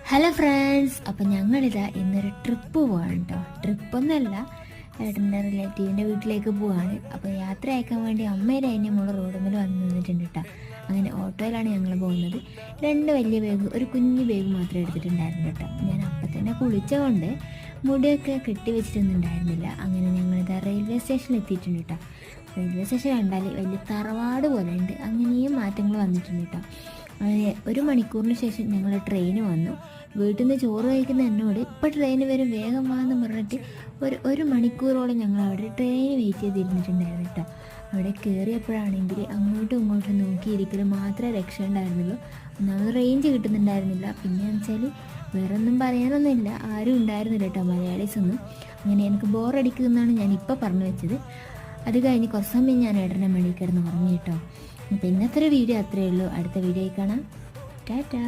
Hello friends, അപ്പോൾ ഞങ്ങളിതാ ഇന്നൊരു ട്രിപ്പ് പോവാണ് കേട്ടോ. ട്രിപ്പൊന്നുമല്ല, ഏട്ടൻ്റെ റിലേറ്റീവിൻ്റെ വീട്ടിലേക്ക് പോവാണ്. അപ്പോൾ യാത്ര അയക്കാൻ വേണ്ടി അമ്മയുടെ അതിൻ്റെ മുകളിൽ റോഡുമ്മിൽ വന്ന് നിന്നിട്ടുണ്ട് കേട്ടോ. അങ്ങനെ ഓട്ടോയിലാണ് ഞങ്ങൾ പോകുന്നത്. 2 വലിയ ബാഗ്, ഒരു കുഞ്ഞു ബാഗ് മാത്രമേ എടുത്തിട്ടുണ്ടായിരുന്നു കേട്ടോ. ഞാൻ അപ്പം തന്നെ കുളിച്ചുകൊണ്ട് മുടിയൊക്കെ കെട്ടി വെച്ചിട്ടൊന്നുണ്ടായിരുന്നില്ല. അങ്ങനെ ഞങ്ങളിതാ റെയിൽവേ സ്റ്റേഷനിൽ എത്തിയിട്ടുണ്ട് കേട്ടോ. റെയിൽവേ സ്റ്റേഷൻ കണ്ടാൽ വലിയ തറവാട് പോലെ ഉണ്ട്. അങ്ങനെയും മാറ്റങ്ങൾ വന്നിട്ടുണ്ട് കേട്ടോ. അങ്ങനെ 1 മണിക്കൂറിന് ശേഷം ഞങ്ങൾ ട്രെയിന് വന്നു. വീട്ടിൽ നിന്ന് ചോറ് കഴിക്കുന്ന എന്നോട് ഇപ്പോൾ ട്രെയിന് വരും, വേഗം വാന്ന് പറഞ്ഞിട്ട് ഒരു മണിക്കൂറോളം ഞങ്ങൾ അവിടെ ട്രെയിൻ വെയിറ്റ് ചെയ്തിരുന്നിട്ടുണ്ടായിരുന്നു കേട്ടോ. അവിടെ കയറിയപ്പോഴാണെങ്കിൽ അങ്ങോട്ടും ഇങ്ങോട്ടും നോക്കിയിരിക്കൽ മാത്രമേ രക്ഷ ഉണ്ടായിരുന്നുള്ളൂ. ഒന്നാമത് റേഞ്ച് കിട്ടുന്നുണ്ടായിരുന്നില്ല. പിന്നെ വെച്ചാൽ വേറെ ഒന്നും പറയാനൊന്നുമില്ല, ആരും ഉണ്ടായിരുന്നില്ല കേട്ടോ, മലയാളീസൊന്നും. അങ്ങനെ എനിക്ക് ബോറടിക്കുന്നതാണ് ഞാൻ ഇപ്പോൾ പറഞ്ഞു വെച്ചത്. അത് കഴിഞ്ഞ് കുറച്ച് സമയം ഞാൻ ഏട്ടൻ്റെ മടി കിടന്ന് ഉറങ്ങി കേട്ടോ. അപ്പോൾ ഇന്നത്തെ ഒരു വീഡിയോ അത്രയേ ഉള്ളൂ. അടുത്ത വീഡിയോയിൽ കാണാം. ടാറ്റാ.